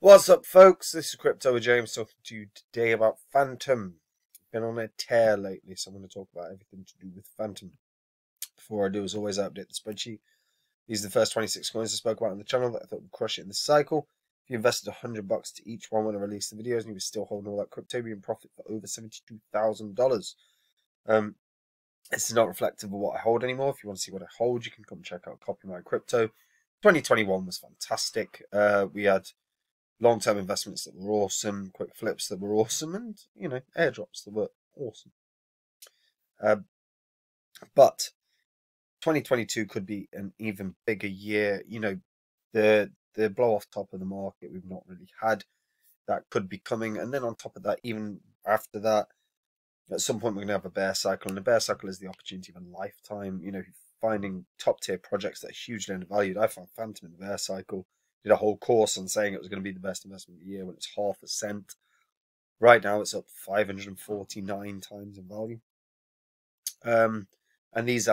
What's up, folks? This is Crypto with James talking to you today about Fantom. Been on a tear lately, so I'm going to talk about everything to do with Fantom. Before I do, as always, I update the spreadsheet. These are the first 26 coins I spoke about on the channel that I thought would crush it in this cycle. If you invested $100 to each one when I released the videos and you were still holding all that crypto, you're in profit for over $72,000. This is not reflective of what I hold anymore. If you want to see what I hold, you can come check out Copy My Crypto. 2021 was fantastic. We had long-term investments that were awesome, quick flips that were awesome, and airdrops that were awesome. But 2022 could be an even bigger year. The blow off top of the market we've not really had. That could be coming, and then on top of that, even after that, at some point we're going to have a bear cycle, and a bear cycle is the opportunity of a lifetime. Finding top tier projects that are hugely undervalued. I found Fantom in the bear cycle. Did a whole course on saying it was going to be the best investment of the year when it's half a cent. Right now it's up 549 times in value. And these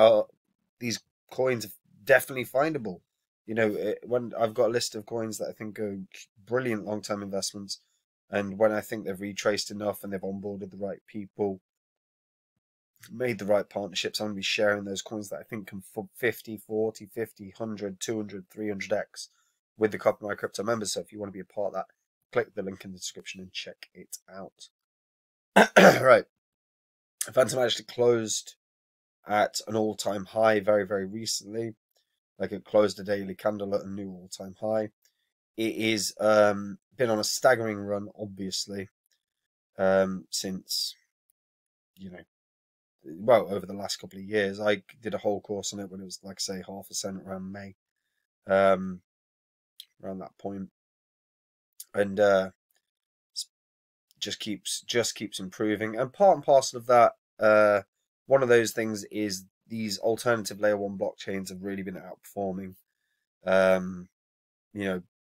coins are definitely findable. When I've got a list of coins that I think are brilliant long-term investments, and when I think they've retraced enough and they've onboarded the right people, made the right partnerships, I'm going to be sharing those coins that I think can 50, 40, 50, 100, 200, 300x with the Copy My Crypto members. So if you want to be a part of that, click the link in the description and check it out. Right. Fantom actually closed at an all-time high very, very recently. Like, it closed a daily candle at a new all-time high. It is been on a staggering run, obviously, since, over the last couple of years. I did a whole course on it when it was, like, say, half a cent around May, around that point, and just keeps improving. And part and parcel of that, one of those things is these alternative layer 1 blockchains have really been outperforming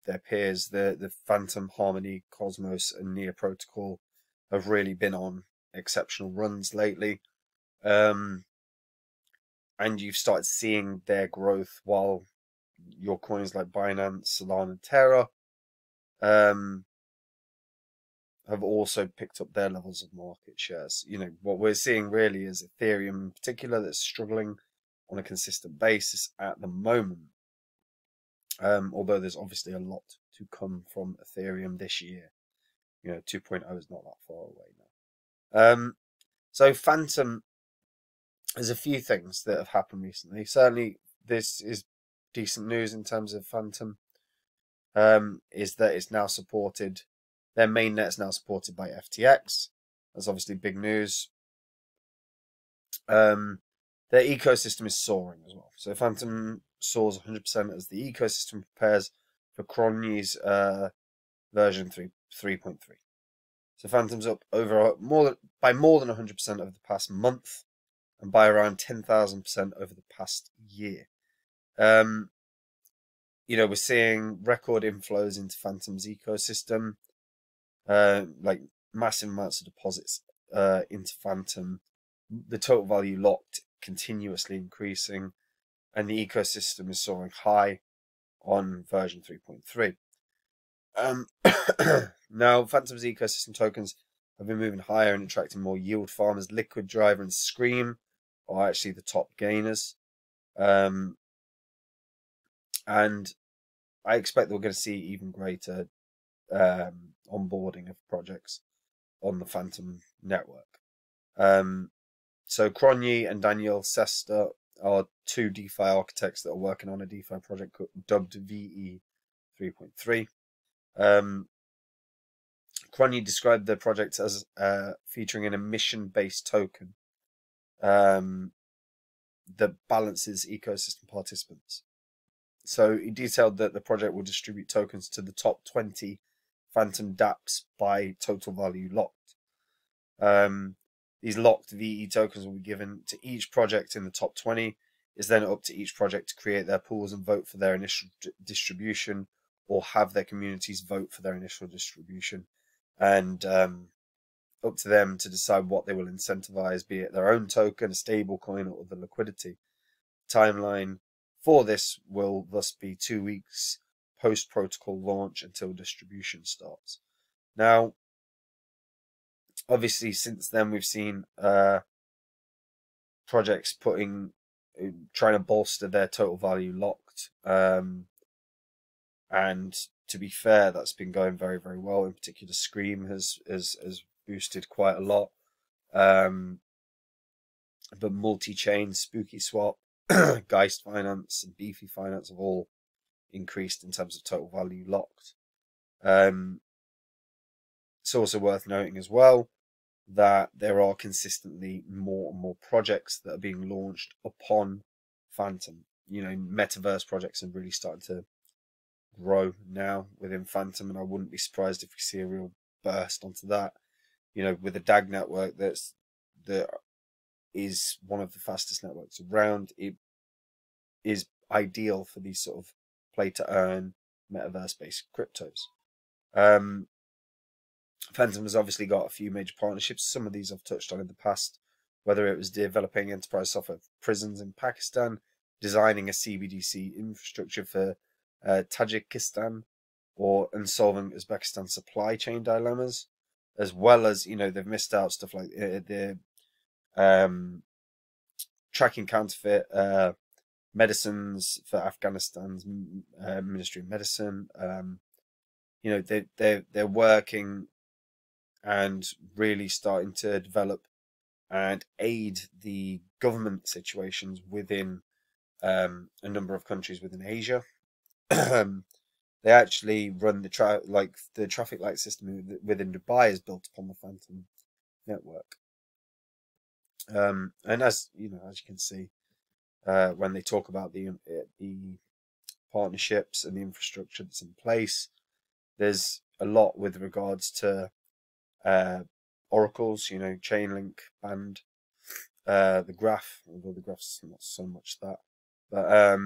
their peers. The Fantom, Harmony, Cosmos, and Near Protocol have really been on exceptional runs lately. And you've started seeing their growth, while your coins like Binance, Solana, and Terra have also picked up their levels of market shares. What we're seeing really is Ethereum in particular that's struggling on a consistent basis at the moment. Although there's obviously a lot to come from Ethereum this year. 2.0 is not that far away now. So Fantom, there's a few things that have happened recently. Certainly, this is decent news in terms of Fantom. Is that it's now supported. Their mainnet is now supported by FTX. That's obviously big news. Their ecosystem is soaring as well. So Fantom soars 100% as the ecosystem prepares for Cronny's version 3.3. So Fantom's up by more than 100% over the past month, and by around 10,000% over the past year. We're seeing record inflows into Fantom's ecosystem, like massive amounts of deposits into Fantom. The total value locked continuously increasing, and the ecosystem is soaring high on version 3.3. Now, Fantom's ecosystem tokens have been moving higher and attracting more yield farmers. Liquid Driver and Scream are actually the top gainers. And I expect that we're going to see even greater onboarding of projects on the Fantom network. So Cronny and Daniel Sester are two DeFi architects that are working on a DeFi project dubbed VE 3.3. Cronny described the project as featuring an emission-based token that balances ecosystem participants. So he detailed that the project will distribute tokens to the top 20 Fantom dApps by total value locked. These locked VE tokens will be given to each project in the top 20. It's then up to each project to create their pools and vote for their initial distribution, or have their communities vote for their initial distribution. And up to them to decide what they will incentivize, be it their own token, a stable coin, or the liquidity. Timeline for this will thus be 2 weeks post-protocol launch until distribution starts. Now, obviously, since then we've seen projects trying to bolster their total value locked, and to be fair, that's been going very, very well. In particular, Scream has boosted quite a lot. But multi-chain, Spooky Swap, Geist Finance, and Beefy Finance have all increased in terms of total value locked. It's also worth noting as well that there are consistently more and more projects that are being launched upon Fantom. You know, metaverse projects are really starting to grow now within Fantom, and I wouldn't be surprised if we see a real burst onto that. You know, with the DAG network that is one of the fastest networks around, it is ideal for these sort of play to earn metaverse based cryptos. Fantom has obviously got a few major partnerships. Some of these I've touched on in the past, whether it was developing enterprise software for prisons in Pakistan, designing a CBDC infrastructure for Tajikistan, and solving Uzbekistan's supply chain dilemmas, as well as, you know, they've missed out stuff like the tracking counterfeit medicines for Afghanistan's Ministry of Medicine. You know, they're working and really starting to develop and aid the government situations within a number of countries within Asia. They actually run the traffic light system within Dubai is built upon the Fantom network. And as you know, as you can see, when they talk about the partnerships and the infrastructure that's in place, there's a lot with regards to oracles, you know, Chainlink, Band, the graph, although the graph's not so much that, but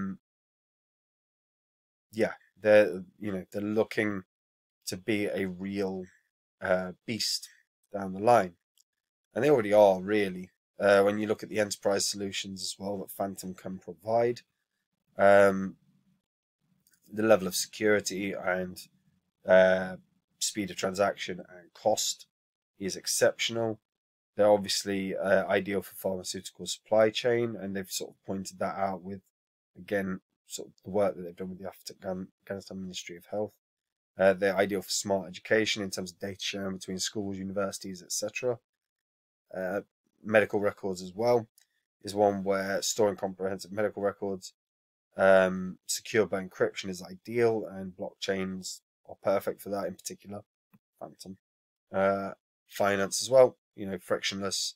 yeah, they're looking to be a real beast down the line, and they already are really. When you look at the enterprise solutions as well that Fantom can provide, the level of security and speed of transaction and cost is exceptional. They're obviously ideal for pharmaceutical supply chain, and they've sort of pointed that out with, again, sort of the work that they've done with the Afghanistan Ministry of Health. They're ideal for smart education in terms of data sharing between schools, universities, etc. Medical records as well is one where storing comprehensive medical records secured by encryption is ideal, and blockchains are perfect for that, in particular Fantom. Finance as well, you know, frictionless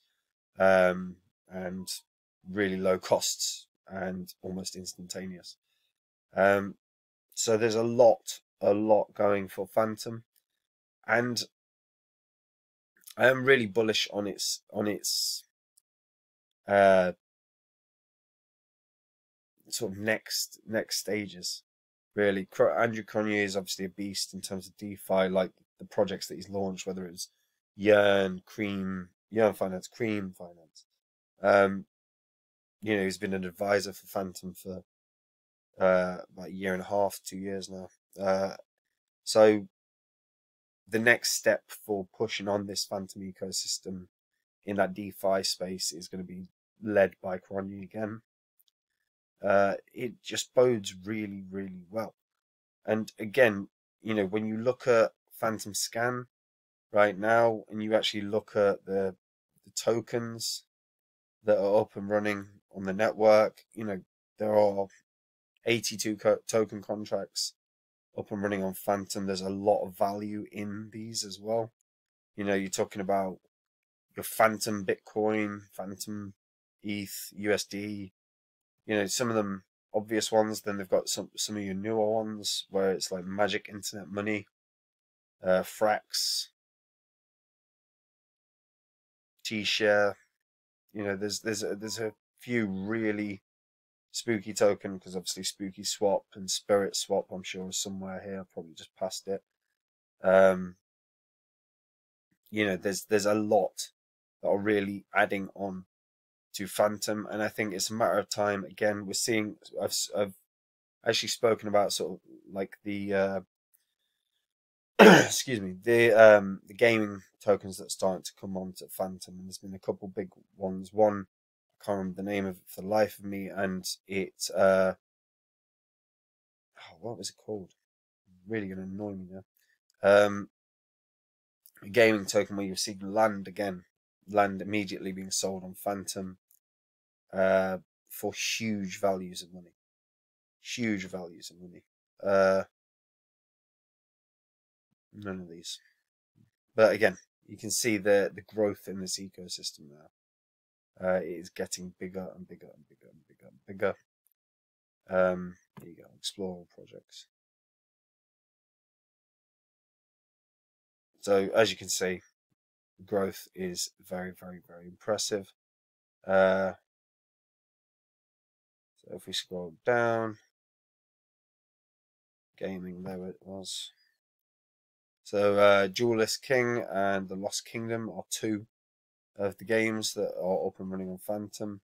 and really low costs and almost instantaneous. So there's a lot going for Fantom, and I am really bullish on its sort of next stages. Really, Andrew Cronje is obviously a beast in terms of DeFi, like the projects that he's launched, whether it was Yearn Finance, Cream Finance. You know, he's been an advisor for Fantom for about a year and a half, 2 years now. So the next step for pushing on this Fantom ecosystem in that DeFi space is going to be led by Cronje again. It just bodes really, really well. And again, you know, when you look at Fantom Scan right now, and you actually look at the tokens that are up and running on the network, you know, there are 82 token contracts up and running on Fantom. There's a lot of value in these as well. You know, you're talking about your Fantom Bitcoin, Fantom ETH, USD, you know, some of them obvious ones. Then they've got some of your newer ones where it's like Magic Internet Money, Frax, T-Share. You know, there's a few really spooky token, because obviously Spooky Swap and Spirit Swap, I'm sure, is somewhere here. I've probably just passed it. You know, there's a lot that are really adding on to Fantom, and I think it's a matter of time. Again, we're seeing, I've actually spoken about sort of like the excuse me, the gaming tokens that are starting to come onto Fantom, and there's been a couple big ones. One, I can't remember the name of it for the life of me, and it what was it called? Really gonna annoy me now. A gaming token where you see land again, land immediately being sold on Fantom, for huge values of money. Huge values of money. None of these. But again, you can see the growth in this ecosystem now. It is getting bigger and bigger and bigger and bigger and bigger. There you go, explore all projects. So as you can see, growth is very, very, very impressive. So if we scroll down, gaming, there it was. So Duelist King and the Lost Kingdom are two of the games that are up and running on Fantom.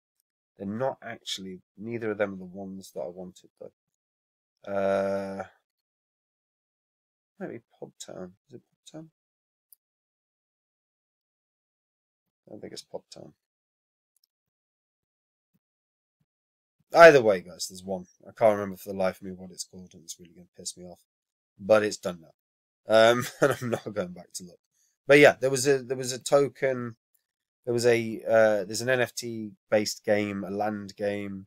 They're not actually, neither of them are the ones that I wanted though. Maybe Podtown. Is it Podtown? I don't think it's Podtown. Either way, guys, there's one. I can't remember for the life of me what it's called, and it's really going to piss me off. But it's done now. And I'm not going back to look. But yeah, there was a token. There's an NFT based game, a land game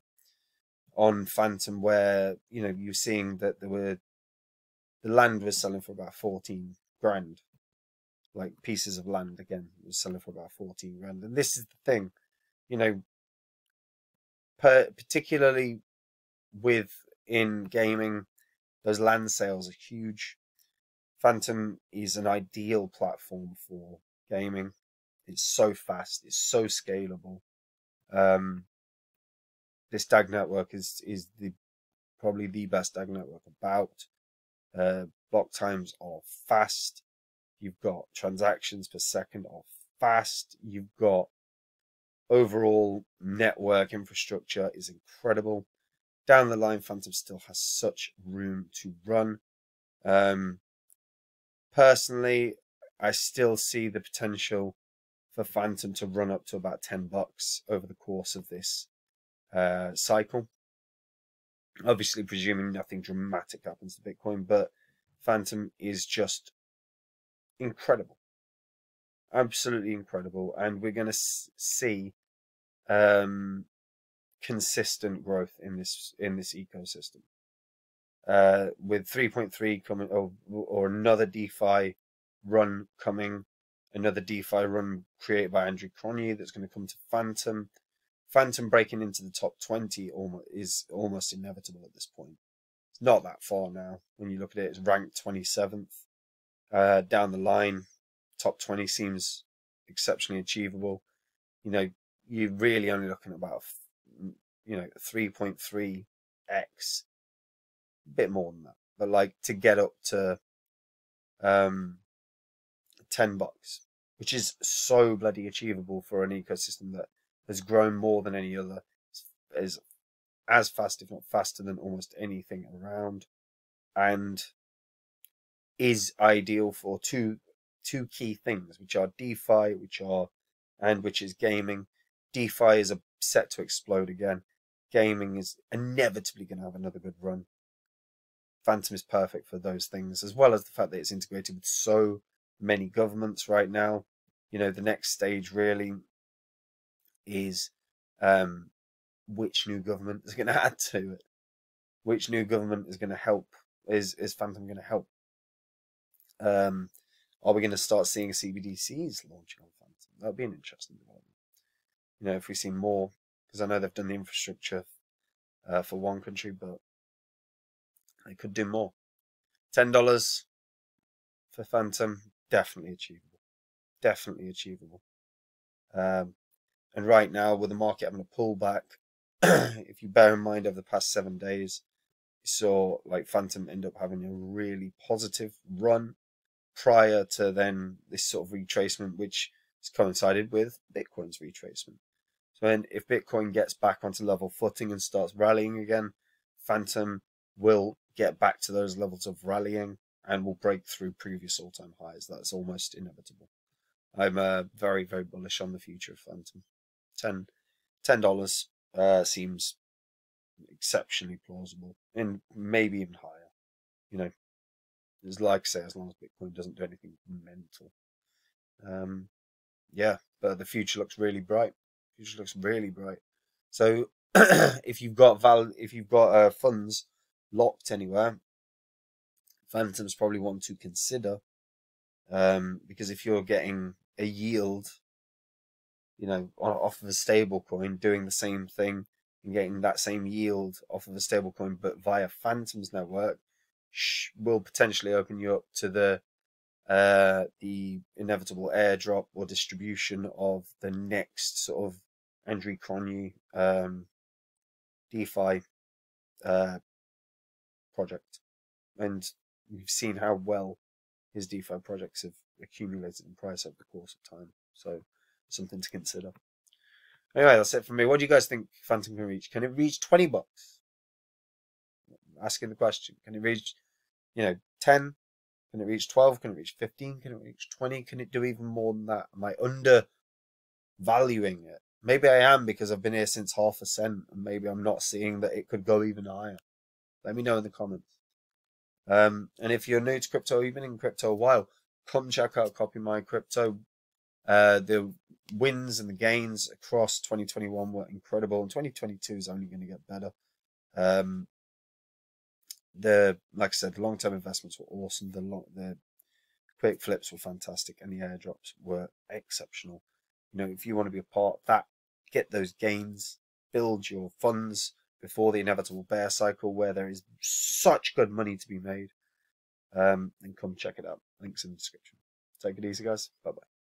on Fantom where you're seeing that the land was selling for about 14 grand. Like pieces of land again was selling for about 14 grand. And this is the thing, particularly within gaming, those land sales are huge. Fantom is an ideal platform for gaming. It's so fast, it's so scalable. This DAG network is probably the best DAG network about. Block times are fast. You've got transactions per second are fast. You've got overall network infrastructure is incredible. Down the line, Fantom still has such room to run. Personally, I still see the potential for Fantom to run up to about $10 over the course of this cycle. Obviously, presuming nothing dramatic happens to Bitcoin, but Fantom is just incredible, absolutely incredible, and we're going to see consistent growth in this ecosystem. With 3.3 coming, or another DeFi run coming, another DeFi run created by Andrew Cronje that's going to come to Fantom. Fantom breaking into the top 20 is almost inevitable at this point. It's not that far now. When you look at it, it's ranked 27th. Down the line, top 20 seems exceptionally achievable. You're really only looking at about 3.3x, a bit more than that, but like to get up to $10, which is so bloody achievable for an ecosystem that has grown more than any other, is as fast, if not faster, than almost anything around, and is ideal for two key things, which are DeFi, which is gaming. DeFi is set to explode again. Gaming is inevitably going to have another good run. Fantom is perfect for those things, as well as the fact that it's integrated with so many governments right now. The next stage really is which new government is going to add to it. Which new government is going to help? Is Fantom going to help? Are we going to start seeing CBDCs launching on Fantom? That would be an interesting development. If we see more, because I know they've done the infrastructure for one country, but they could do more. $10 for Fantom, definitely achievable. Definitely achievable. And right now, with the market having a pullback, if you bear in mind over the past 7 days, you saw like Fantom end up having a really positive run prior to then this sort of retracement, which has coincided with Bitcoin's retracement. So if Bitcoin gets back onto level footing and starts rallying again, Fantom will get back to those levels of rallying and will break through previous all-time highs. That's almost inevitable. I'm very, very bullish on the future of Fantom. $10 seems exceptionally plausible, and maybe even higher. You know, as like I say, as long as Bitcoin doesn't do anything mental. Yeah, but the future looks really bright. Future looks really bright. So if you've got funds locked anywhere, Fantom's probably one to consider. Because if you're getting a yield, you know, off of a stable coin, doing the same thing and getting that same yield off of a stable coin, but via Fantom's network, will potentially open you up to the inevitable airdrop or distribution of the next sort of Andrew Cronje DeFi project. And we've seen how well his DeFi projects have accumulated in price over the course of time. So something to consider. Anyway, that's it for me. What do you guys think Fantom can reach? Can it reach $20? Asking the question. Can it reach, 10? Can it reach 12? Can it reach 15? Can it reach 20? Can it do even more than that? Am I undervaluing it? Maybe I am, because I've been here since half a cent, and maybe I'm not seeing that it could go even higher. Let me know in the comments. And if you're new to crypto, you've been in crypto a while, come check out Copy My Crypto. The wins and the gains across 2021 were incredible, and 2022 is only going to get better. Like I said, the long-term investments were awesome. The quick flips were fantastic, and the airdrops were exceptional. If you want to be a part of that, get those gains, build your funds before the inevitable bear cycle, where there is such good money to be made. And come check it out. Links in the description. Take it easy, guys. Bye-bye.